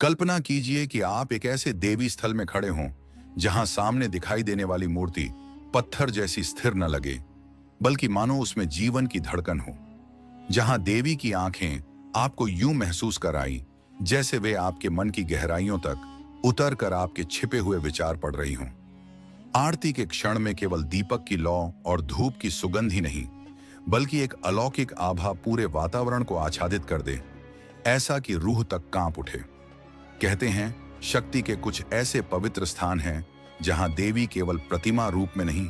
कल्पना कीजिए कि आप एक ऐसे देवी स्थल में खड़े हों जहां सामने दिखाई देने वाली मूर्ति पत्थर जैसी स्थिर न लगे, बल्कि मानो उसमें जीवन की धड़कन हो। जहां देवी की आंखें आपको यूं महसूस कराई जैसे वे आपके मन की गहराइयों तक उतर कर आपके छिपे हुए विचार पढ़ रही हों। आरती के क्षण में केवल दीपक की लौ और धूप की सुगंध ही नहीं, बल्कि एक अलौकिक आभा पूरे वातावरण को आच्छादित कर दे, ऐसा कि रूह तक कांप उठे। कहते हैं, शक्ति के कुछ ऐसे पवित्र स्थान हैं जहां देवी केवल प्रतिमा रूप में नहीं,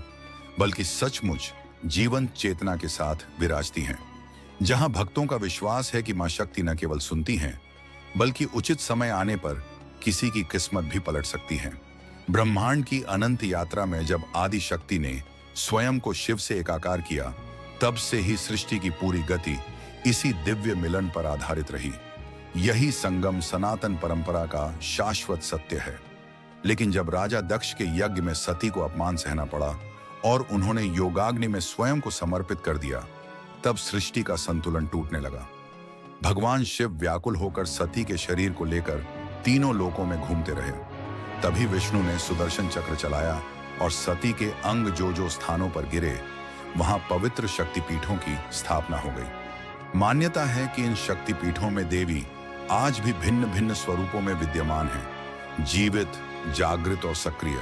बल्कि सचमुच जीवंत चेतना के साथ विराजती हैं। जहां भक्तों का विश्वास है कि मां शक्ति न केवल सुनती हैं, बल्कि उचित समय आने पर किसी की किस्मत भी पलट सकती है। ब्रह्मांड की अनंत यात्रा में जब आदि शक्ति ने स्वयं को शिव से एकाकार किया, तब से ही सृष्टि की पूरी गति इसी दिव्य मिलन पर आधारित रही। यही संगम सनातन परंपरा का शाश्वत सत्य है। लेकिन जब राजा दक्ष के यज्ञ में सती को अपमान सहना पड़ा और उन्होंने योगाग्नि में स्वयं को समर्पित कर दिया, तब सृष्टि का संतुलन टूटने लगा। भगवान शिव व्याकुल होकर सती के शरीर को लेकर तीनों लोकों में घूमते रहे। तभी विष्णु ने सुदर्शन चक्र चलाया और सती के अंग जो जो स्थानों पर गिरे, वहां पवित्र शक्तिपीठों की स्थापना हो गई। मान्यता है कि इन शक्तिपीठों में देवी आज भी भिन्न भिन्न स्वरूपों में विद्यमान हैं, जीवित, जागृत और सक्रिय।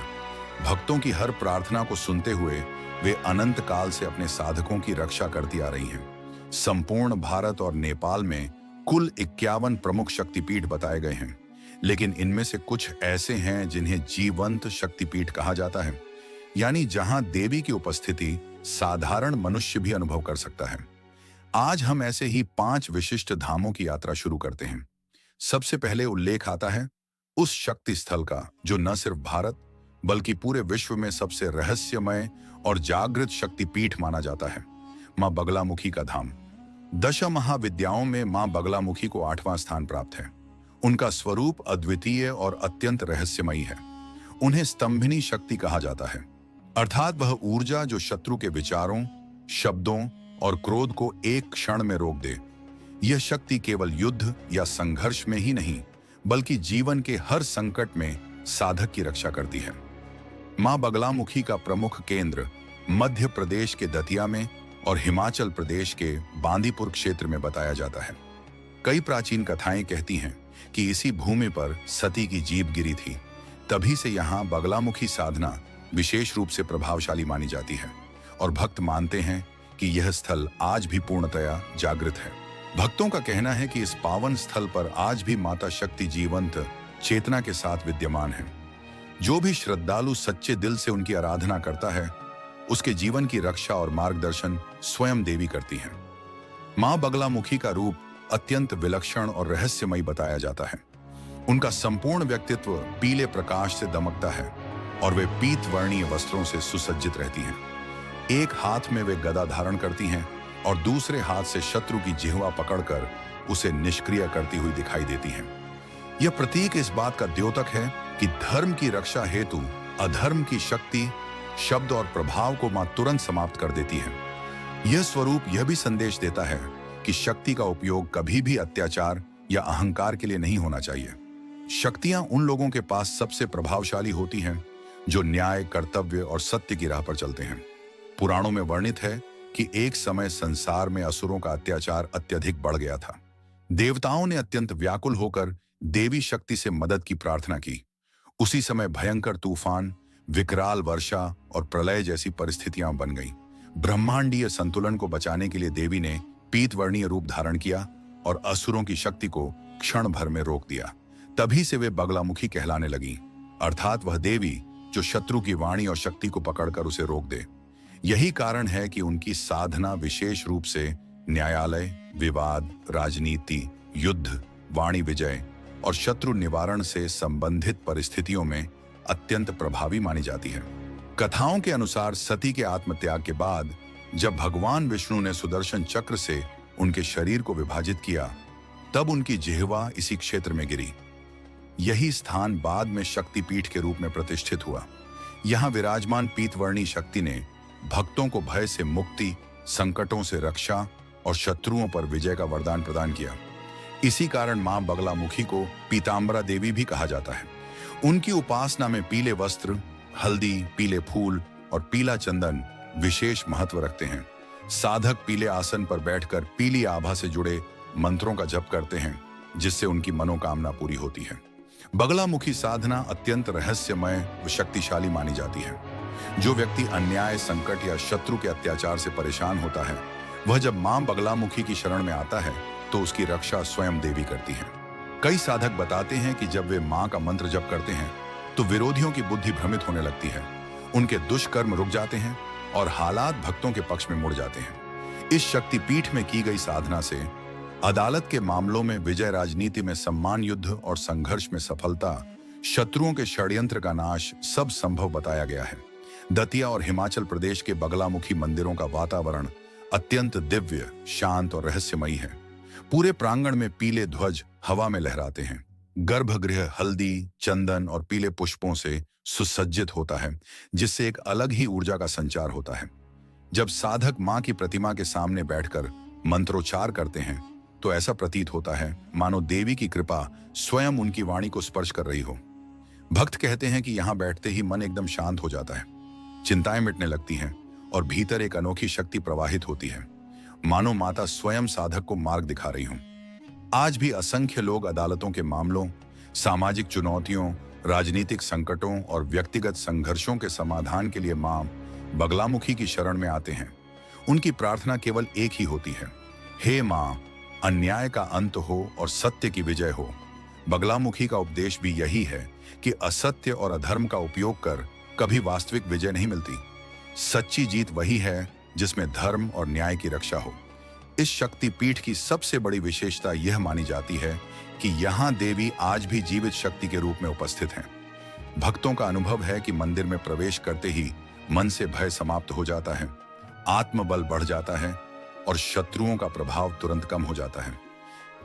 भक्तों की हर प्रार्थना को सुनते हुए वे अनंत काल से अपने साधकों की रक्षा करती आ रही हैं। संपूर्ण भारत और नेपाल में कुल 51 प्रमुख शक्तिपीठ बताए गए हैं, लेकिन इनमें से कुछ ऐसे हैं जिन्हें जीवंत शक्तिपीठ कहा जाता है, यानी जहां देवी की उपस्थिति साधारण मनुष्य भी अनुभव कर सकता है। आज हम ऐसे ही 5 विशिष्ट धामों की यात्रा शुरू करते हैं। सबसे पहले उल्लेख आता है उस शक्ति स्थल का जो न सिर्फ भारत बल्कि पूरे विश्व में सबसे रहस्यमय और जागृत शक्तिपीठ माना जाता है, मां बगलामुखी का धाम। दश महाविद्याओं में मां बगलामुखी को 8वां स्थान प्राप्त है। उनका स्वरूप अद्वितीय और अत्यंत रहस्यमयी है। उन्हें स्तंभिनी शक्ति कहा जाता है, अर्थात वह ऊर्जा जो शत्रु के विचारों, शब्दों और क्रोध को एक क्षण में रोक दे। यह शक्ति केवल युद्ध या संघर्ष में ही नहीं, बल्कि जीवन के हर संकट में साधक की रक्षा करती है। मां बगलामुखी का प्रमुख केंद्र मध्य प्रदेश के दतिया में और हिमाचल प्रदेश के बांदीपुर क्षेत्र में बताया जाता है। कई प्राचीन कथाएं कहती हैं कि इसी भूमि पर सती की जीभ गिरी थी। तभी से यहाँ बगलामुखी साधना विशेष रूप से प्रभावशाली मानी जाती है और भक्त मानते हैं कि यह स्थल आज भी पूर्णतया जागृत है। भक्तों का कहना है कि इस पावन स्थल पर आज भी माता शक्ति जीवंत चेतना के साथ विद्यमान है। जो भी श्रद्धालु सच्चे दिल से उनकी आराधना करता है, उसके जीवन की रक्षा और मार्गदर्शन स्वयं देवी करती हैं। मां बगलामुखी का रूप अत्यंत विलक्षण और रहस्यमयी बताया जाता है। उनका संपूर्ण व्यक्तित्व पीले प्रकाश से दमकता है और वे पीत वर्णीय वस्त्रों से सुसज्जित रहती हैं। एक हाथ में वे गदा धारण करती हैं और दूसरे हाथ से शत्रु की जिह्वा पकड़कर उसे निष्क्रिय करती हुई दिखाई देती हैं। यह प्रतीक इस बात का द्योतक है कि धर्म की रक्षा हेतु अधर्म की शक्ति, शब्द और प्रभाव को मां तुरंत समाप्त कर देती है। यह स्वरूप यह भी संदेश देता है कि शक्ति का उपयोग कभी भी अत्याचार या अहंकार के लिए नहीं होना चाहिए। शक्तियां उन लोगों के पास सबसे प्रभावशाली होती हैं जो न्याय, कर्तव्य और सत्य की राह पर चलते हैं। पुराणों में वर्णित है कि एक समय संसार में असुरों का अत्याचार अत्यधिक बढ़ गया था। देवताओं ने अत्यंत व्याकुल होकर देवी शक्ति से मदद की प्रार्थना की। उसी समय भयंकर तूफान, विकराल वर्षा और प्रलय जैसी परिस्थितियां बन गईं। ब्रह्मांडीय संतुलन को बचाने के लिए देवी ने पीतवर्णीय रूप धारण किया और असुरों की शक्ति को क्षण भर में रोक दिया। तभी से वे बगलामुखी कहलाने लगी, अर्थात वह देवी जो शत्रु की वाणी और शक्ति को पकड़कर उसे रोक दे। यही कारण है कि उनकी साधना विशेष रूप से न्यायालय, विवाद, राजनीति, युद्ध, वाणी विजय और शत्रु निवारण से संबंधित परिस्थितियों में अत्यंत प्रभावी मानी जाती है। कथाओं के अनुसार सती के आत्मत्याग के बाद जब भगवान विष्णु ने सुदर्शन चक्र से उनके शरीर को विभाजित किया, तब उनकी जिह्वा इसी क्षेत्र में गिरी। यही स्थान बाद में शक्तिपीठ के रूप में प्रतिष्ठित हुआ। यहाँ विराजमान पीतवर्णी शक्ति ने भक्तों को भय से मुक्ति, संकटों से रक्षा और शत्रुओं पर विजय का वरदान प्रदान किया। इसी कारण मां बगलामुखी को पीतांबरा देवी भी कहा जाता है। उनकी उपासना में पीले वस्त्र, हल्दी, पीले फूल और पीला चंदन विशेष महत्व रखते हैं। साधक पीले आसन पर बैठकर पीली आभा से जुड़े मंत्रों का जप करते हैं, जिससे उनकी मनोकामना पूरी होती है। बगलामुखी साधना अत्यंत रहस्यमय व शक्तिशाली मानी जाती है। जो व्यक्ति अन्याय, संकट या शत्रु के अत्याचार से परेशान होता है, वह जब मां बगलामुखी की शरण में आता है तो उसकी रक्षा स्वयं देवी करती है। कई साधक बताते हैं कि जब वे मां का मंत्र जप करते हैं तो विरोधियों की बुद्धि भ्रमित होने लगती है, उनके दुष्कर्म रुक जाते हैं और हालात भक्तों के पक्ष में मुड़ जाते हैं। इस शक्तिपीठ में की गई साधना से अदालत के मामलों में विजय, राजनीति में सम्मान, युद्ध और संघर्ष में सफलता, शत्रुओं के षड्यंत्र का नाश सब संभव बताया गया है। दतिया और हिमाचल प्रदेश के बगलामुखी मंदिरों का वातावरण अत्यंत दिव्य, शांत और रहस्यमयी है। पूरे प्रांगण में पीले ध्वज हवा में लहराते हैं। गर्भगृह हल्दी, चंदन और पीले पुष्पों से सुसज्जित होता है, जिससे एक अलग ही ऊर्जा का संचार होता है। जब साधक मां की प्रतिमा के सामने बैठकर मंत्रोच्चार करते हैं तो ऐसा प्रतीत होता है मानो देवी की कृपा स्वयं उनकी वाणी को स्पर्श कर रही हो। भक्त कहते हैं कि यहाँ बैठते ही मन एकदम शांत हो जाता है, चिंताएं मिटने लगती हैं और भीतर एक अनोखी शक्ति प्रवाहित होती है, मानो माता स्वयं साधक को मार्ग दिखा रही हूं। आज भी असंख्य लोग अदालतों के मामलों, सामाजिक चुनौतियों, राजनीतिक संकटों और व्यक्तिगत संघर्षों के समाधान के लिए मां बगलामुखी की शरण में आते हैं। उनकी प्रार्थना केवल एक ही होती है, हे मां, अन्याय का अंत हो और सत्य की विजय हो। बगलामुखी का उपदेश भी यही है कि असत्य और अधर्म का उपयोग कर कभी वास्तविक विजय नहीं मिलती। सच्ची जीत वही है जिसमें धर्म और न्याय की रक्षा हो। इस शक्तिपीठ की सबसे बड़ी विशेषता यह मानी जाती है कि यहाँ देवी आज भी जीवित शक्ति के रूप में उपस्थित हैं। भक्तों का अनुभव है कि मंदिर में प्रवेश करते ही मन से भय समाप्त हो जाता है, आत्मबल बढ़ जाता है और शत्रुओं का प्रभाव तुरंत कम हो जाता है।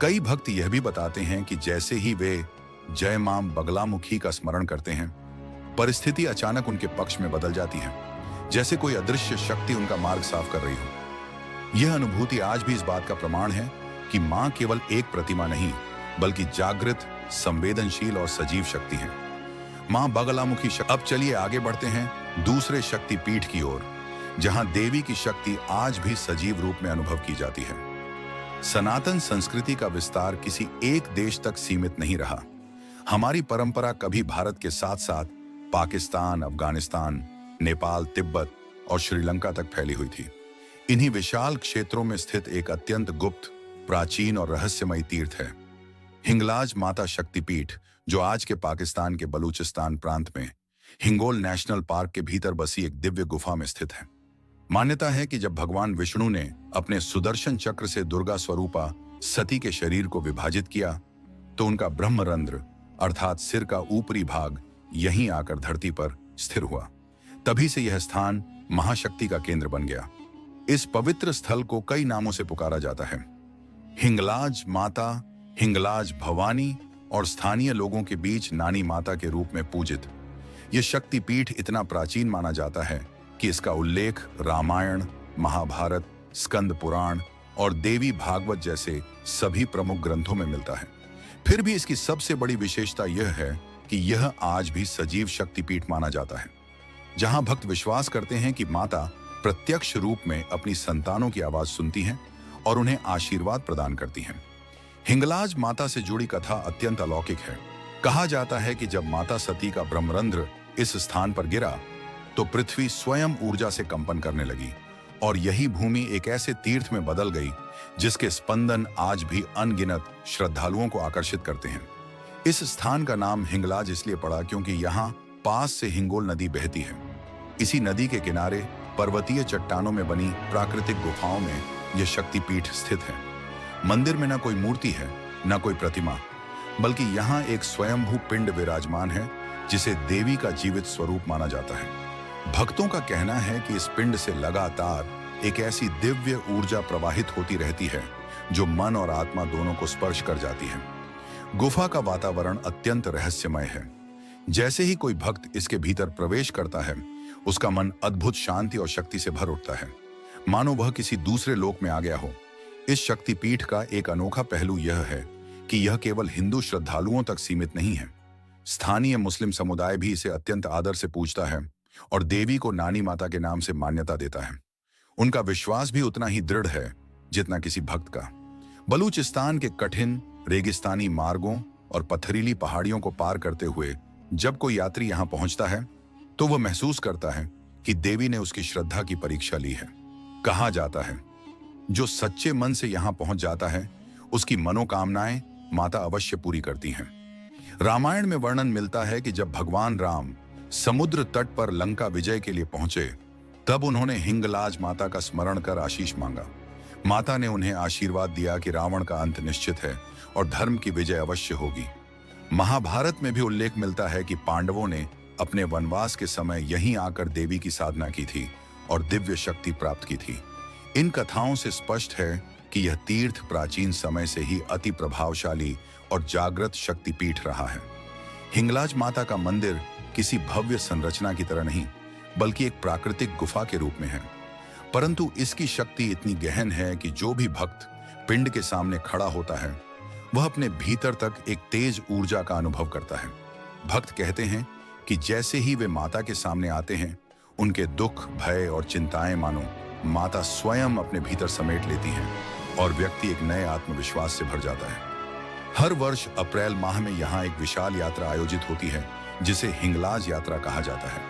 कई भक्त यह भी बताते हैं कि जैसे ही वे जय मां बगलामुखी का स्मरण करते हैं, परिस्थिति अचानक उनके पक्ष में बदल जाती है, जैसे कोई अदृश्य शक्ति उनका मार्ग साफ कर रही हो। यह अनुभूति आज भी इस बात का प्रमाण है कि मां केवल एक प्रतिमा नहीं, बल्कि जागृत, संवेदनशील और सजीव शक्ति है। मां बगलामुखी शक्ति। अब चलिए आगे बढ़ते हैं दूसरे शक्तिपीठ की ओर, जहां देवी की शक्ति आज भी सजीव रूप में अनुभव की जाती है। सनातन संस्कृति का विस्तार किसी एक देश तक सीमित नहीं रहा। हमारी परंपरा कभी भारत के साथ साथ पाकिस्तान, अफगानिस्तान, नेपाल, तिब्बत और श्रीलंका तक फैली हुई थी। इन्हीं विशाल क्षेत्रों में स्थित एक अत्यंत गुप्त, प्राचीन और रहस्यमयी तीर्थ है हिंगलाज माता शक्तिपीठ, जो आज के पाकिस्तान के बलूचिस्तान प्रांत में हिंगोल नेशनल पार्क के भीतर बसी एक दिव्य गुफा में स्थित है। मान्यता है कि जब भगवान विष्णु ने अपने सुदर्शन चक्र से दुर्गा स्वरूपा सती के शरीर को विभाजित किया, तो उनका ब्रह्मरंध्र अर्थात सिर का ऊपरी भाग यहीं आकर धरती पर स्थिर हुआ। तभी से यह स्थान महाशक्ति का केंद्र बन गया। इस पवित्र स्थल को कई नामों से पुकारा जाता है, हिंगलाज माता, हिंगलाज भवानी और स्थानीय लोगों के बीच नानी माता के रूप में पूजित। यह शक्तिपीठ इतना प्राचीन माना जाता है कि इसका उल्लेख रामायण, महाभारत, स्कंद पुराण और देवी भागवत जैसे सभी प्रमुख ग्रंथों में मिलता है। फिर भी इसकी सबसे बड़ी विशेषता यह है कि यह आज भी सजीव शक्तिपीठ माना जाता है, जहां भक्त विश्वास करते हैं कि माता प्रत्यक्ष रूप में अपनी संतानों की आवाज सुनती हैं और उन्हें आशीर्वाद प्रदान करती हैं। हिंगलाज माता से जुड़ी कथा अत्यंत अलौकिक है। कहा जाता है कि जब माता सती का ब्रह्मरंध्र इस स्थान पर गिरा तो पृथ्वी स्वयं ऊर्जा से कंपन करने लगी और यही भूमि एक ऐसे तीर्थ में बदल गई जिसके स्पंदन आज भी अनगिनत श्रद्धालुओं को आकर्षित करते हैं। इस स्थान का नाम हिंगलाज इसलिए पड़ा क्योंकि यहाँ पास से हिंगोल नदी बहती है। इसी नदी के किनारे पर्वतीय चट्टानों में बनी प्राकृतिक गुफाओं में यह शक्तिपीठ स्थित है। मंदिर में न कोई मूर्ति है, न कोई प्रतिमा, बल्कि यहाँ एक स्वयंभू पिंड विराजमान है जिसे देवी का जीवित स्वरूप माना जाता है। भक्तों का कहना है कि इस पिंड से लगातार एक ऐसी दिव्य ऊर्जा प्रवाहित होती रहती है जो मन और आत्मा दोनों को स्पर्श कर जाती है। गुफा का वातावरण अत्यंत रहस्यमय है। जैसे ही कोई भक्त इसके भीतर प्रवेश करता है, उसका मन अद्भुत शांति और शक्ति से भर उठता है, मानो वह किसी दूसरे लोक में आ गया हो। इस शक्तिपीठ का एक अनोखा पहलू यह है कि यह केवल हिंदू श्रद्धालुओं तक सीमित नहीं है। स्थानीय मुस्लिम समुदाय भी इसे अत्यंत आदर से पूजता है और देवी को नानी माता के नाम से मान्यता देता है। उनका विश्वास भी उतना ही दृढ़ है जितना किसी भक्त का। बलूचिस्तान के कठिन रेगिस्तानी मार्गों और पथरीली पहाड़ियों को पार करते हुए जब कोई यात्री यहां पहुंचता है तो वह महसूस करता है कि देवी ने उसकी श्रद्धा की परीक्षा ली है। कहा जाता है, जो सच्चे मन से यहां पहुंच जाता है उसकी मनोकामनाएं माता अवश्य पूरी करती हैं। रामायण में वर्णन मिलता है कि जब भगवान राम समुद्र तट पर लंका विजय के लिए पहुंचे तब उन्होंने हिंगलाज माता का स्मरण कर आशीष मांगा। माता ने उन्हें आशीर्वाद दिया कि रावण का अंत निश्चित है और धर्म की विजय अवश्य होगी। महाभारत में भी उल्लेख मिलता है कि पांडवों ने अपने वनवास के समय यहीं आकर देवी की साधना की थी और दिव्य शक्ति प्राप्त की थी। इन कथाओं से स्पष्ट है कि यह तीर्थ प्राचीन समय से ही अति प्रभावशाली और जागृत शक्तिपीठ रहा है। हिंगलाज माता का मंदिर किसी भव्य संरचना की तरह नहीं बल्कि एक प्राकृतिक गुफा के रूप में है, परंतु इसकी शक्ति इतनी गहन है कि जो भी भक्त पिंड के सामने खड़ा होता है वह अपने भीतर तक एक तेज ऊर्जा का अनुभव करता है। भक्त कहते हैं कि जैसे ही वे माता के सामने आते हैं उनके दुख, भय और चिंताएं मानो माता स्वयं अपने भीतर समेट लेती हैं और व्यक्ति एक नए आत्मविश्वास से भर जाता है। हर वर्ष अप्रैल माह में यहाँ एक विशाल यात्रा आयोजित होती है जिसे हिंगलाज यात्रा कहा जाता है।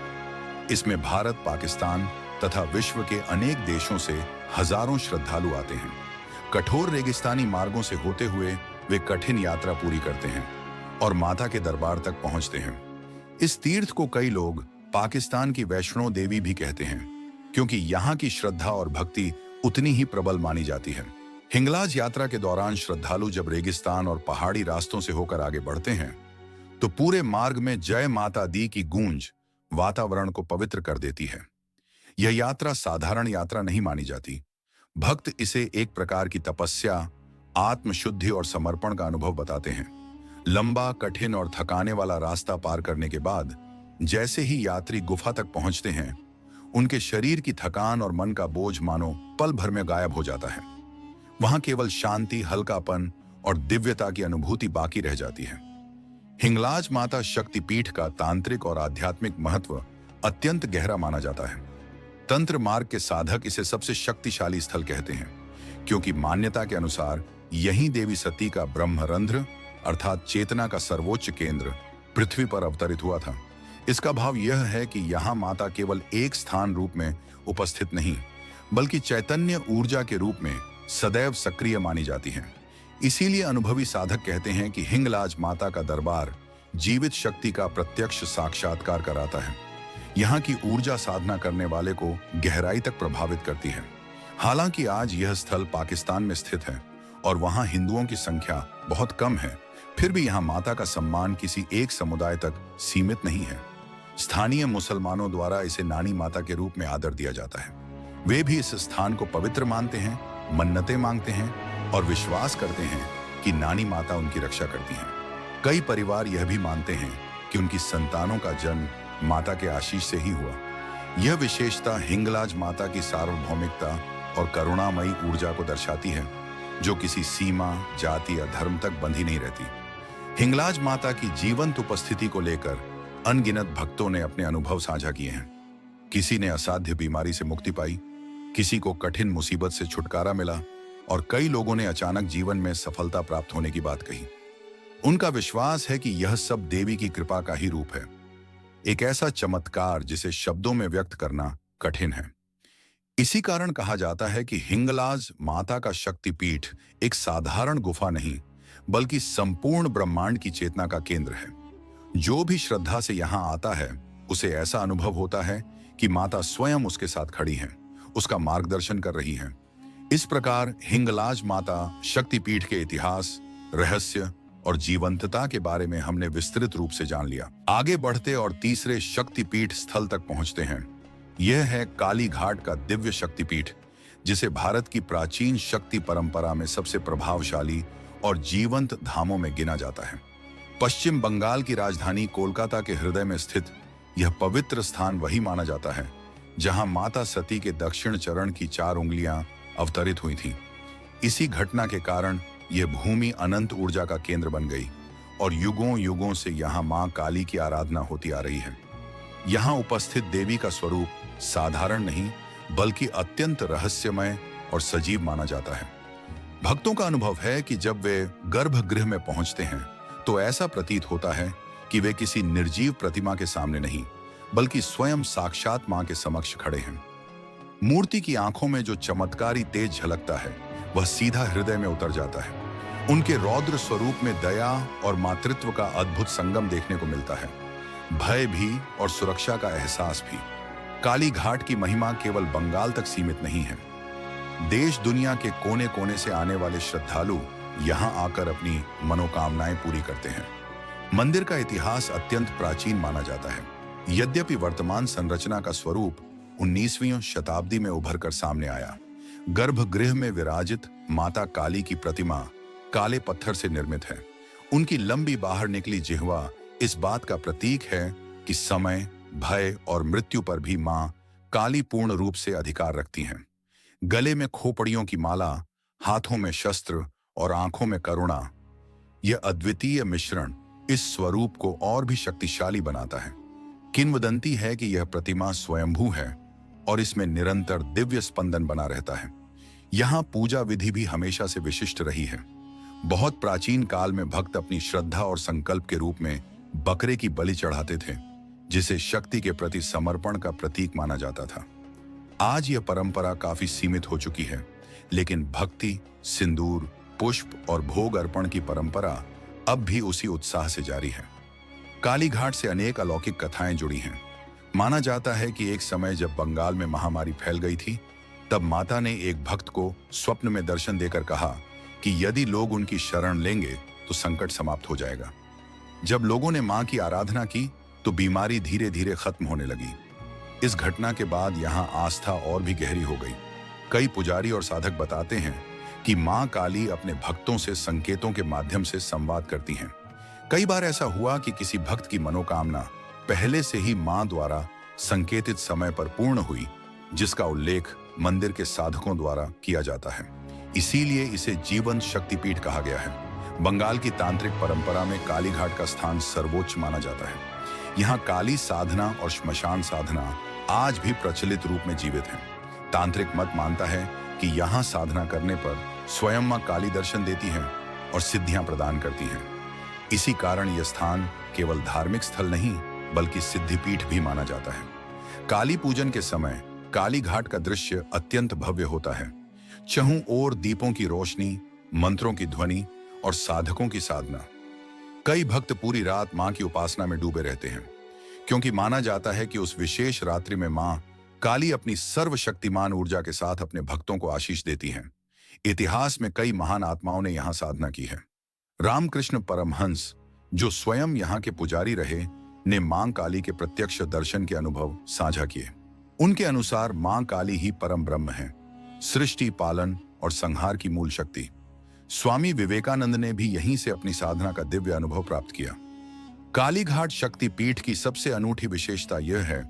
इसमें भारत, पाकिस्तान तथा विश्व के अनेक देशों से हजारों श्रद्धालु आते हैं। कठोर रेगिस्तानी मार्गों से होते हुए वे कठिन यात्रा पूरी करते हैं और माता के दरबार तक पहुंचते हैं। इस तीर्थ को कई लोग पाकिस्तान की वैष्णो देवी भी कहते हैं क्योंकि यहाँ की श्रद्धा और भक्ति उतनी ही प्रबल मानी जाती है। हिंगलाज यात्रा के दौरान श्रद्धालु जब रेगिस्तान और पहाड़ी रास्तों से होकर आगे बढ़ते हैं तो पूरे मार्ग में जय माता दी की गूंज वातावरण को पवित्र कर देती है। यह यात्रा साधारण यात्रा नहीं मानी जाती। भक्त इसे एक प्रकार की तपस्या, आत्मशुद्धि और समर्पण का अनुभव बताते हैं। लंबा, कठिन और थकाने वाला रास्ता पार करने के बाद जैसे ही यात्री गुफा तक पहुंचते हैं उनके शरीर की थकान और मन का बोझ मानो पल भर में गायब हो जाता है। वहां केवल शांति, हल्कापन और दिव्यता की अनुभूति बाकी रह जाती है। हिंगलाज माता शक्तिपीठ का तांत्रिक और आध्यात्मिक महत्व अत्यंत गहरा माना जाता है। तंत्र मार्ग के साधक इसे सबसे शक्तिशाली स्थल कहते हैं क्योंकि मान्यता के अनुसार यहीं देवी सती का ब्रह्मरंध्र अर्थात चेतना का सर्वोच्च केंद्र पृथ्वी पर अवतरित हुआ था। इसका भाव यह है कि यहाँ माता केवल एक स्थान रूप में उपस्थित नहीं बल्कि चैतन्य ऊर्जा के रूप में सदैव सक्रिय मानी जाती है। इसीलिए अनुभवी साधक कहते हैं कि हिंगलाज माता का दरबार जीवित शक्ति का प्रत्यक्ष साक्षात्कार कराता है। यहाँ की ऊर्जा साधना करने वाले को गहराई तक प्रभावित करती है। हालांकि आज यह स्थल पाकिस्तान में स्थित है और वहाँ हिंदुओं की संख्या बहुत कम है, फिर भी यहाँ माता का सम्मान किसी एक समुदाय तक सीमित नहीं है। स्थानीय मुसलमानों द्वारा इसे नानी माता के रूप में आदर दिया जाता है। वे भी इस स्थान को पवित्र मानते हैं, मन्नतें मांगते हैं और विश्वास करते हैं कि नानी माता उनकी रक्षा करती हैं। कई परिवार यह भी मानते हैं कि उनकी संतानों का जन्म माता के आशीष से ही हुआ। यह विशेषता हिंगलाज माता की सार्वभौमिकता और करुणामयी ऊर्जा को दर्शाती है जो किसी सीमा, जाति या धर्म तक बंधी नहीं रहती। हिंगलाज माता की जीवंत उपस्थिति को लेकर अनगिनत भक्तों ने अपने अनुभव साझा किए हैं। किसी ने असाध्य बीमारी से मुक्ति पाई, किसी को कठिन मुसीबत से छुटकारा मिला और कई लोगों ने अचानक जीवन में सफलता प्राप्त होने की बात कही। उनका विश्वास है कि यह सब देवी की कृपा का ही रूप है, एक ऐसा चमत्कार जिसे शब्दों में व्यक्त करना कठिन है। इसी कारण कहा जाता है कि हिंगलाज माता का शक्तिपीठ एक साधारण गुफा नहीं बल्कि संपूर्ण ब्रह्मांड की चेतना का केंद्र है। जो भी श्रद्धा से यहाँ आता है उसे ऐसा अनुभव होता है कि माता स्वयं उसके साथ खड़ी हैं, उसका मार्गदर्शन कर रही हैं। इस प्रकार हिंगलाज माता शक्तिपीठ के इतिहास, रहस्य और जीवंतता के बारे में हमने विस्तृत रूप से जान लिया। आगे बढ़ते और तीसरे शक्तिपीठ स्थल तक पहुंचते हैं। यह है काली घाट का दिव्य शक्तिपीठ, जिसे भारत की प्राचीन शक्ति परंपरा में सबसे प्रभावशाली और जीवंत धामों में गिना जाता है। पश्चिम बंगाल की राजधानी कोलकाता के हृदय में स्थित यह पवित्र स्थान वही माना जाता है जहां माता सती के दक्षिण चरण की 4 उंगलियां अवतरित हुई थीं। इसी घटना के कारण यह भूमि अनंत ऊर्जा का केंद्र बन गई और युगों युगों से यहाँ मां काली की आराधना होती आ रही है। यहाँ उपस्थित देवी का स्वरूप साधारण नहीं बल्कि अत्यंत रहस्यमय और सजीव माना जाता है। भक्तों का अनुभव है कि जब वे गर्भगृह में पहुंचते हैं तो ऐसा प्रतीत होता है कि वे किसी निर्जीव प्रतिमा के सामने नहीं बल्कि स्वयं साक्षात मां के समक्ष खड़े हैं। मूर्ति की आंखों में जो चमत्कारी तेज झलकता है वह सीधा हृदय में उतर जाता है। उनके रौद्र स्वरूप में दया और मातृत्व का अद्भुत संगम देखने को मिलता है, भय भी और सुरक्षा का एहसास भी। काली घाट की महिमा केवल बंगाल तक सीमित नहीं है। देश दुनिया के कोने कोने से आने वाले श्रद्धालु यहाँ आकर अपनी मनोकामनाएं पूरी करते हैं। मंदिर का इतिहास अत्यंत प्राचीन माना जाता है। यद्यपि वर्तमान संरचना का स्वरूप 19वीं शताब्दी में उभर कर सामने आया। गर्भगृह में विराजित माता काली की प्रतिमा काले पत्थर से निर्मित है। उनकी लंबी बाहर निकली जिह्वा इस बात का प्रतीक है कि समय, भय और मृत्यु पर भी मां काली पूर्ण रूप से अधिकार रखती हैं। गले में खोपड़ियों की माला, हाथों में शस्त्र और आंखों में करुणा, यह अद्वितीय मिश्रण इस स्वरूप को और भी शक्तिशाली बनाता है। किंवदंती है कि यह प्रतिमा स्वयंभू है और इसमें निरंतर दिव्य स्पंदन बना रहता है। यहाँ पूजा विधि भी हमेशा से विशिष्ट रही है। बहुत प्राचीन काल में भक्त अपनी श्रद्धा और संकल्प के रूप में बकरे की बलि चढ़ाते थे, जिसे शक्ति के प्रति समर्पण का प्रतीक माना जाता था। आज यह परंपरा काफी सीमित हो चुकी है, लेकिन भक्ति, सिंदूर, पुष्प और भोग अर्पण की परंपरा अब भी उसी उत्साह से जारी है। काली घाट से अनेक अलौकिक कथाएं जुड़ी हैं। माना जाता है कि एक समय जब बंगाल में महामारी फैल गई थी, तब माता ने एक भक्त को स्वप्न में दर्शन देकर कहा कि यदि लोग उनकी शरण लेंगे तो संकट समाप्त हो जाएगा। जब लोगों ने मां की आराधना की तो बीमारी धीरे धीरे खत्म होने लगी। इस घटना के बाद यहाँ आस्था और भी गहरी हो गई। कई पुजारी और साधक बताते हैं कि मां काली अपने भक्तों से संकेतों के माध्यम से संवाद करती हैं। कई बार ऐसा हुआ कि किसी भक्त की मनोकामना पहले से ही मां द्वारा संकेतित समय पर पूर्ण हुई, जिसका उल्लेख मंदिर के साधकों द्वारा किया जाता है। इसीलिए इसे जीवन शक्तिपीठ कहा गया है। बंगाल की तांत्रिक परंपरा में काली घाट का स्थान सर्वोच्च माना जाता है। यहाँ काली साधना और श्मशान साधना आज भी प्रचलित रूप में जीवित है। तांत्रिक मत मानता है कि यहाँ साधना करने पर स्वयं मां काली दर्शन देती हैं और सिद्धियां प्रदान करती हैं। इसी कारण यह स्थान केवल धार्मिक स्थल नहीं बल्कि सिद्धिपीठ भी माना जाता है। काली पूजन के समय काली घाट का दृश्य अत्यंत भव्य होता है। चहुं ओर दीपों की रोशनी, मंत्रों की ध्वनि और साधकों की साधना। कई भक्त पूरी रात मां की उपासना में डूबे रहते हैं, क्योंकि माना जाता है कि उस विशेष रात्रि में मां काली अपनी सर्वशक्तिमान ऊर्जा के साथ अपने भक्तों को आशीष देती हैं। इतिहास में कई महान आत्माओं ने यहाँ साधना की है। रामकृष्ण परमहंस, जो स्वयं यहाँ के पुजारी रहे, ने मां काली के प्रत्यक्ष दर्शन के अनुभव साझा किए। उनके अनुसार मां काली ही परम ब्रह्म है, सृष्टि, पालन और संहार की मूल शक्ति। स्वामी विवेकानंद ने भी यहीं से अपनी साधना का दिव्य अनुभव प्राप्त किया। काली घाट शक्ति पीठ की सबसे अनूठी विशेषता यह है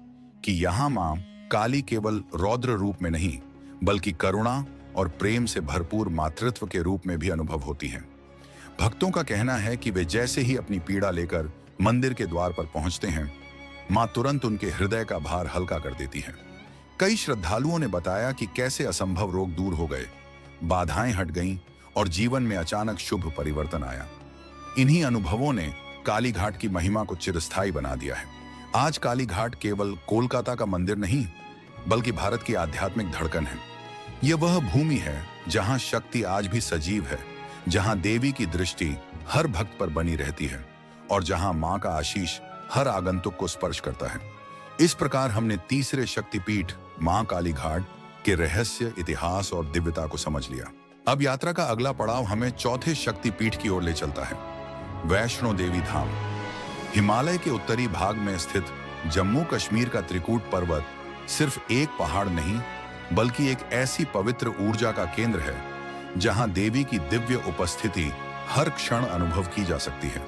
कि यहाँ मां काली केवल रौद्र रूप में नहीं बल्कि करुणा और प्रेम से भरपूर मातृत्व के रूप में भी अनुभव होती हैं। भक्तों का कहना है कि वे जैसे ही अपनी पीड़ा लेकर मंदिर के द्वार पर पहुंचते हैं, मां तुरंत उनके हृदय का भार हल्का कर देती है। कई श्रद्धालुओं ने बताया कि कैसे असंभव रोग दूर हो गए, बाधाएं हट गईं और जीवन में अचानक शुभ परिवर्तन आया। इन्हीं अनुभवों ने काली घाट की महिमा को चिरस्थायी बना दिया है। आज काली घाट केवल कोलकाता का मंदिर नहीं बल्कि भारत की आध्यात्मिक धड़कन है। यह वह भूमि है जहां शक्ति आज भी सजीव है, जहां देवी की दृष्टि हर भक्त पर बनी रहती है और जहां मां का आशीष हर आगंतुक को स्पर्श करता है। इस प्रकार हमने तीसरे शक्तिपीठ मां काली घाट के रहस्य, इतिहास और दिव्यता को समझ लिया। अब यात्रा का अगला पड़ाव हमें चौथे शक्तिपीठ की ओर ले चलता है, वैष्णो देवी धाम। हिमालय के उत्तरी भाग में स्थित जम्मू कश्मीर का त्रिकूट पर्वत सिर्फ एक पहाड़ नहीं बल्कि एक ऐसी पवित्र ऊर्जा का केंद्र है जहां देवी की दिव्य उपस्थिति हर क्षण अनुभव की जा सकती है।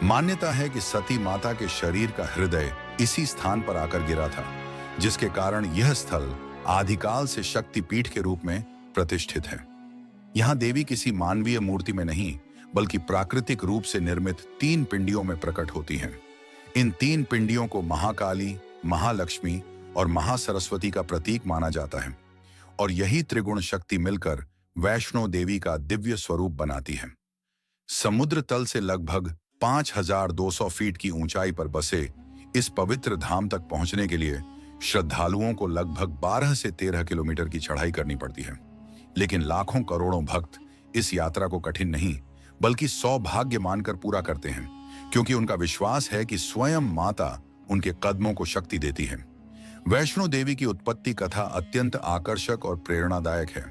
मान्यता है कि सती माता के शरीर का हृदय इसी स्थान पर आकर गिरा था, जिसके कारण यह स्थल आदिकाल से शक्तिपीठ के रूप में प्रतिष्ठित है। यहाँ देवी किसी मानवीय मूर्ति में नहीं, बल्कि प्राकृतिक रूप से निर्मित 3 पिंडियों में प्रकट होती हैं। इन 3 पिंडियों को महाकाली, महालक्ष्मी और महासरस्वती का प्रतीक माना जाता है, और यही त्रिगुण शक्ति मिलकर वैष्णो देवी का दिव्य स्वरूप बनाती है। समुद्र तल से लगभग 5200 फीट की ऊंचाई पर बसे इस पवित्र धाम तक पहुंचने के लिए श्रद्धालुओं को लगभग 12 से 13 किलोमीटर की चढ़ाई करनी पड़ती है। लेकिन लाखों करोड़ों भक्त इस यात्रा को कठिन नहीं, बल्कि सौभाग्य मानकर पूरा करते हैं, क्योंकि उनका विश्वास है कि स्वयं माता उनके कदमों को शक्ति देती है। वैष्णो देवी की उत्पत्ति कथा अत्यंत आकर्षक और प्रेरणादायक है।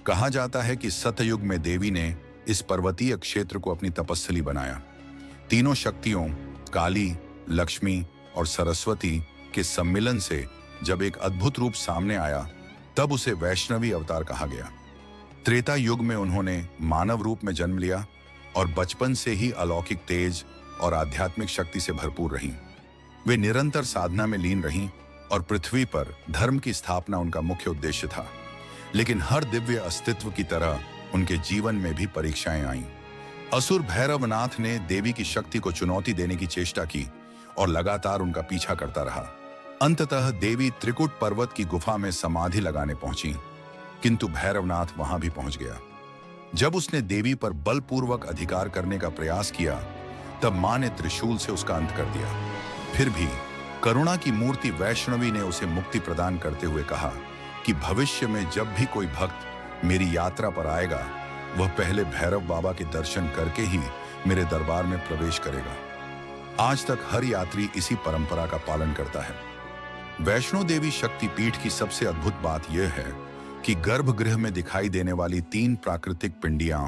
कहा जाता है कि सतयुग में देवी ने इस पर्वतीय क्षेत्र को अपनी तपस्थली बनाया। तीनों शक्तियों काली, लक्ष्मी और सरस्वती के सम्मिलन से जब एक अद्भुत रूप सामने आया, तब उसे वैष्णवी अवतार कहा गया। त्रेता युग में उन्होंने मानव रूप में जन्म लिया और बचपन से ही अलौकिक तेज और आध्यात्मिक शक्ति से भरपूर रहीं। वे निरंतर साधना में लीन रहीं और पृथ्वी पर धर्म की स्थापना उनका मुख्य उद्देश्य था। लेकिन हर दिव्य अस्तित्व की तरह उनके जीवन में भी परीक्षाएं आईं। असुर भैरवनाथ ने देवी की शक्ति को चुनौती देने की चेष्टा की और लगातार उनका पीछा करता रहा। अंततः देवी त्रिकुट पर्वत की गुफा में समाधि लगाने पहुंची, किंतु भैरवनाथ वहां भी पहुंच गया। जब उसने देवी पर बलपूर्वक अधिकार करने का प्रयास किया, तब मां ने त्रिशूल से उसका अंत कर दिया। फिर भी करुणा की मूर्ति वैष्णवी ने उसे मुक्ति प्रदान करते हुए कहा कि भविष्य में जब भी कोई भक्त मेरी यात्रा पर आएगा, वह पहले भैरव बाबा के दर्शन करके ही मेरे दरबार में प्रवेश करेगा। आज तक हर यात्री इसी परंपरा का पालन करता है। वैष्णो देवी शक्ति पीठ की सबसे अद्भुत बात यह है कि गर्भगृह में दिखाई देने वाली 3 प्राकृतिक पिंडियां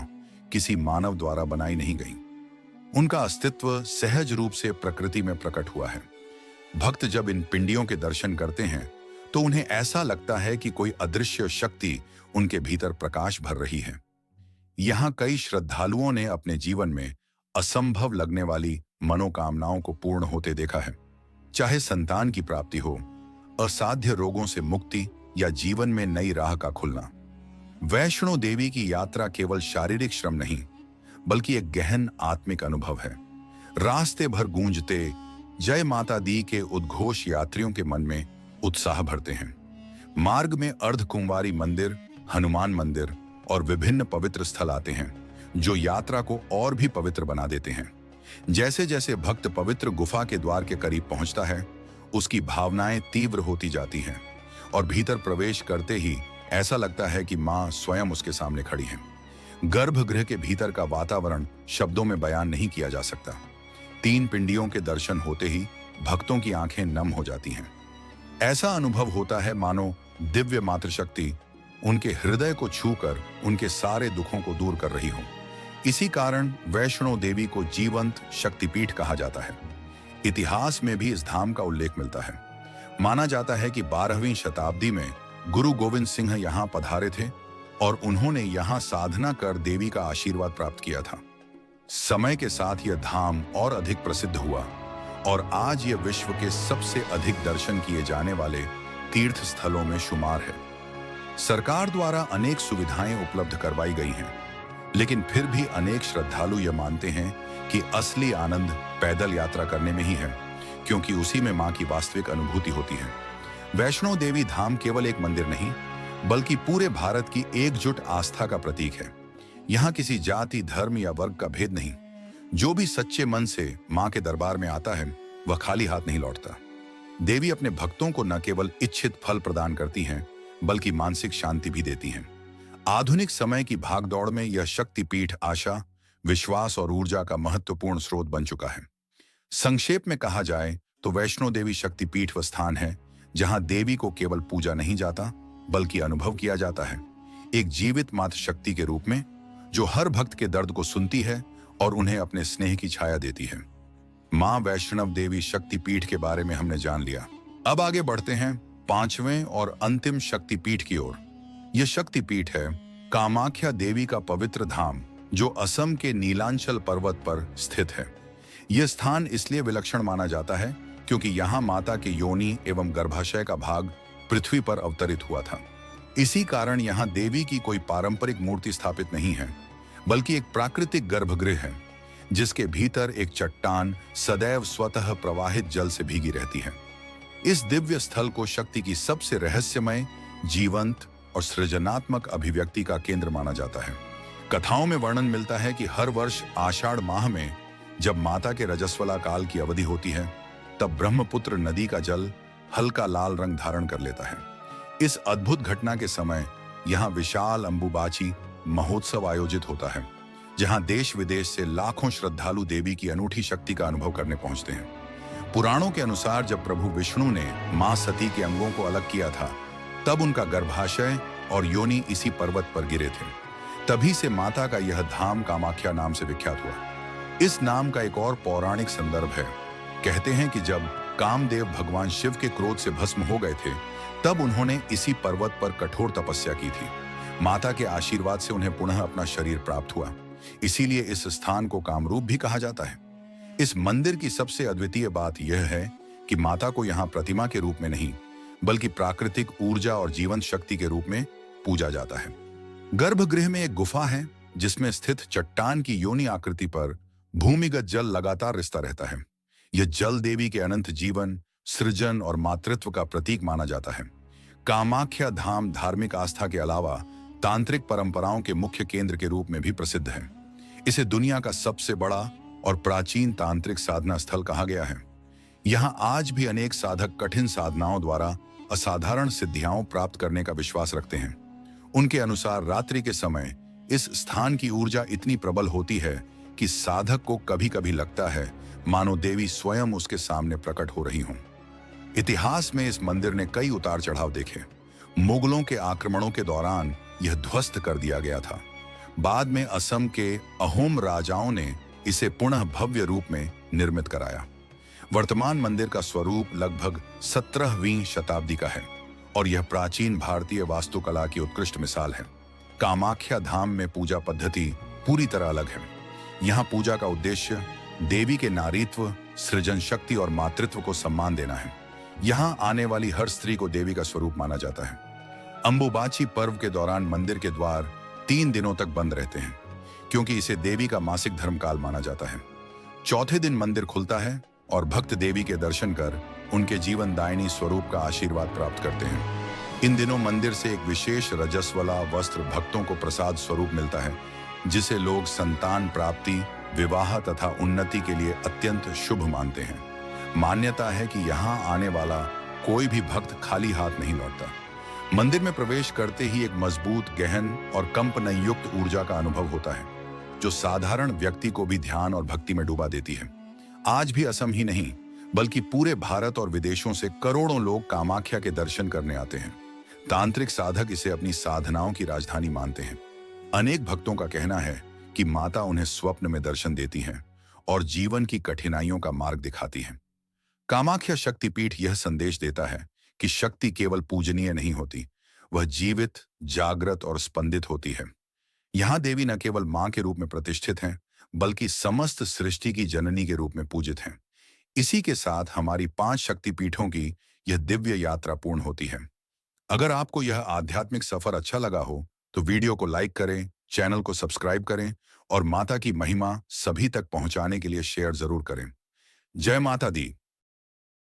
किसी मानव द्वारा बनाई नहीं गईं। उनका अस्तित्व सहज रूप से प्रकृति में प्रकट हुआ है। भक्त जब इन पिंडियों के दर्शन करते हैं तो उन्हें ऐसा लगता है कि कोई अदृश्य शक्ति उनके भीतर प्रकाश भर रही है। यहाँ कई श्रद्धालुओं ने अपने जीवन में असंभव लगने वाली मनोकामनाओं को पूर्ण होते देखा है, चाहे संतान की प्राप्ति हो, असाध्य रोगों से मुक्ति या जीवन में नई राह का खुलना। वैष्णो देवी की यात्रा केवल शारीरिक श्रम नहीं, बल्कि एक गहन आत्मिक अनुभव है। रास्ते भर गूंजते जय माता दी के उद्घोष यात्रियों के मन में उत्साह भरते हैं। मार्ग में अर्धकुंवारी मंदिर, हनुमान मंदिर और विभिन्न पवित्र स्थल आते हैं, जो यात्रा को और भी पवित्र बना देते हैं। जैसे जैसे भक्त पवित्र गुफा के द्वार के करीब पहुंचता है, उसकी भावनाएं तीव्र होती जाती हैं और भीतर प्रवेश करते ही ऐसा लगता है कि मां स्वयं उसके सामने खड़ी है। गर्भगृह के भीतर का वातावरण शब्दों में बयान नहीं किया जा सकता। 3 पिंडियों के दर्शन होते ही भक्तों की आंखें नम हो जाती हैं। ऐसा अनुभव होता है मानो दिव्य मातृशक्ति उनके हृदय को छूकर उनके सारे दुखों को दूर कर रही हो। इसी कारण वैष्णो देवी को जीवंत शक्तिपीठ कहा जाता है। इतिहास में भी इस धाम का उल्लेख मिलता है। माना जाता है कि 12वीं शताब्दी में गुरु गोविंद सिंह यहाँ पधारे थे और उन्होंने यहाँ साधना कर देवी का आशीर्वाद प्राप्त किया था। समय के साथ यह धाम और अधिक प्रसिद्ध हुआ और आज यह विश्व के सबसे अधिक दर्शन किए जाने वाले तीर्थ स्थलों में शुमार है। सरकार द्वारा अनेक सुविधाएं उपलब्ध करवाई गई हैं, लेकिन फिर भी अनेक श्रद्धालु यह मानते हैं कि असली आनंद पैदल यात्रा करने में ही है, क्योंकि उसी में मां की वास्तविक अनुभूति होती है। वैष्णो देवी धाम केवल एक मंदिर नहीं, बल्कि पूरे भारत की एकजुट आस्था का प्रतीक है। यहाँ किसी जाति, धर्म या वर्ग का भेद नहीं। जो भी सच्चे मन से मां के दरबार में आता है, वह खाली हाथ नहीं लौटता। देवी अपने भक्तों को न केवल इच्छित फल प्रदान करती हैं, बल्कि मानसिक शांति भी देती हैं। आधुनिक समय की भागदौड़ में यह शक्तिपीठ आशा, विश्वास और ऊर्जा का महत्वपूर्ण स्रोत बन चुका है। संक्षेप में कहा जाए तो वैष्णो देवी शक्तिपीठ वह स्थान है जहां देवी को केवल पूजा नहीं जाता, बल्कि अनुभव किया जाता है, एक जीवित मात्र शक्ति के रूप में, जो हर भक्त के दर्द को सुनती है और उन्हें अपने स्नेह की छाया देती है। मां वैष्णव देवी शक्तिपीठ के बारे में हमने जान लिया। अब आगे बढ़ते हैं 5वें और अंतिम शक्तिपीठ की ओर। यह शक्तिपीठ है कामाख्या देवी का पवित्र धाम, जो असम के नीलांचल पर्वत पर स्थित है। यह स्थान इसलिए विलक्षण माना जाता है क्योंकि यहाँ माता के योनि एवं गर्भाशय का भाग पृथ्वी पर अवतरित हुआ था। इसी कारण यहाँ देवी की कोई पारंपरिक मूर्ति स्थापित नहीं है, बल्कि एक प्राकृतिक गर्भगृह है जिसके भीतर एक चट्टान सदैव स्वतः प्रवाहित जल से भीगी रहती है। इस दिव्य स्थल को शक्ति की सबसे रहस्यमय, जीवंत और सृजनात्मक अभिव्यक्ति का केंद्र माना जाता है। कथाओं में वर्णन मिलता है कि हर वर्ष आषाढ़ माह में जब माता के रजस्वला काल की अवधि होती है, तब ब्रह्मपुत्र नदी का जल हल्का लाल रंग धारण कर लेता है। इस अद्भुत घटना के समय यहाँ विशाल अंबुबाची महोत्सव आयोजित होता है, जहाँ देश विदेश से लाखों श्रद्धालु देवी की अनूठी शक्ति का अनुभव करने पहुंचते हैं। पुराणों के अनुसार जब प्रभु विष्णु ने मां सती के अंगों को अलग किया था, तब उनका गर्भाशय और योनि इसी पर्वत पर गिरे थे। तभी से माता का यह धाम कामाख्या नाम से विख्यात हुआ। इस नाम का एक और पौराणिक संदर्भ है। कहते हैं कि जब कामदेव भगवान शिव के क्रोध से भस्म हो गए थे, तब उन्होंने इसी पर्वत पर कठोर तपस्या की थी। माता के आशीर्वाद से उन्हें पुनः अपना शरीर प्राप्त हुआ। इसीलिए इस स्थान को कामरूप भी कहा जाता है। इस मंदिर की सबसे अद्वितीय बात यह है कि माता को यहाँ प्रतिमा के रूप में नहीं, बल्कि प्राकृतिक ऊर्जा और जीवन शक्ति के रूप में पूजा जाता है। गर्भगृह में एक गुफा है जिसमें स्थित चट्टान की योनि आकृति पर भूमिगत जल लगातार रिसता रहता है। यह जल देवी के अनंत जीवन, सृजन और मातृत्व का प्रतीक माना जाता है। कामाख्या धाम धार्मिक आस्था के अलावा तांत्रिक परंपराओं के मुख्य केंद्र के रूप में भी प्रसिद्ध है। इसे दुनिया का सबसे बड़ा और प्राचीन तांत्रिक साधना स्थल कहा गया है। यहाँ आज भी अनेक साधक कठिन साधनाओं द्वारा असाधारण सिद्धियां प्राप्त करने का विश्वास रखते हैं। उनके अनुसार रात्रि के समय इस स्थान की ऊर्जा इतनी प्रबल होती है कि साधक को कभी कभी लगता है मानो देवी स्वयं उसके सामने प्रकट हो रही हों। इतिहास में इस मंदिर ने कई उतार चढ़ाव देखे। मुगलों के आक्रमणों के दौरान यह ध्वस्त कर दिया गया था। बाद में असम के अहोम राजाओं ने इसे पुनः भव्य रूप में निर्मित कराया। वर्तमान मंदिर का स्वरूप लगभग 17वीं शताब्दी का है और यह प्राचीन भारतीय वास्तुकला की उत्कृष्ट मिसाल है। कामाख्या धाम में पूजा पद्धति पूरी तरह अलग है। यहाँ पूजा का उद्देश्य देवी के नारीत्व, सृजन शक्ति और मातृत्व को सम्मान देना है। यहाँ आने वाली हर स्त्री को देवी का स्वरूप माना जाता है। अंबुबाची पर्व के दौरान मंदिर के द्वार 3 दिनों तक बंद रहते हैं, क्योंकि इसे देवी का मासिक धर्मकाल माना जाता है। चौथे दिन मंदिर खुलता है और भक्त देवी के दर्शन कर उनके जीवनदायिनी स्वरूप का आशीर्वाद प्राप्त करते हैं। इन दिनों मंदिर से एक विशेष रजस्वला वस्त्र भक्तों को प्रसाद स्वरूप मिलता है, जिसे लोग संतान प्राप्ति, विवाह तथा उन्नति के लिए अत्यंत शुभ मानते हैं। मान्यता है कि यहाँ आने वाला कोई भी भक्त खाली हाथ नहीं लौटता। मंदिर में प्रवेश करते ही एक मजबूत, गहन और कंपन युक्त ऊर्जा का अनुभव होता है, जो साधारण व्यक्ति को भी ध्यान और भक्ति में डुबा देती है। आज भी असम ही नहीं, बल्कि पूरे भारत और विदेशों से करोड़ों लोग कामाख्या के दर्शन करने आते हैं। तांत्रिक साधक इसे अपनी साधनाओं की राजधानी मानते हैं। अनेक भक्तों का कहना है कि माता उन्हें स्वप्न में दर्शन देती हैं और जीवन की कठिनाइयों का मार्ग दिखाती हैं। कामाख्या शक्तिपीठ यह संदेश देता है कि शक्ति केवल पूजनीय नहीं होती, वह जीवित, जागृत और स्पंदित होती है। यहाँ देवी न केवल मां के रूप में प्रतिष्ठित हैं, बल्कि समस्त सृष्टि की जननी के रूप में पूजित हैं। इसी के साथ हमारी 5 शक्तिपीठों की यह दिव्य यात्रा पूर्ण होती है। अगर आपको यह आध्यात्मिक सफर अच्छा लगा हो, तो वीडियो को लाइक करें, चैनल को सब्सक्राइब करें और माता की महिमा सभी तक पहुंचाने के लिए शेयर जरूर करें। जय माता दी।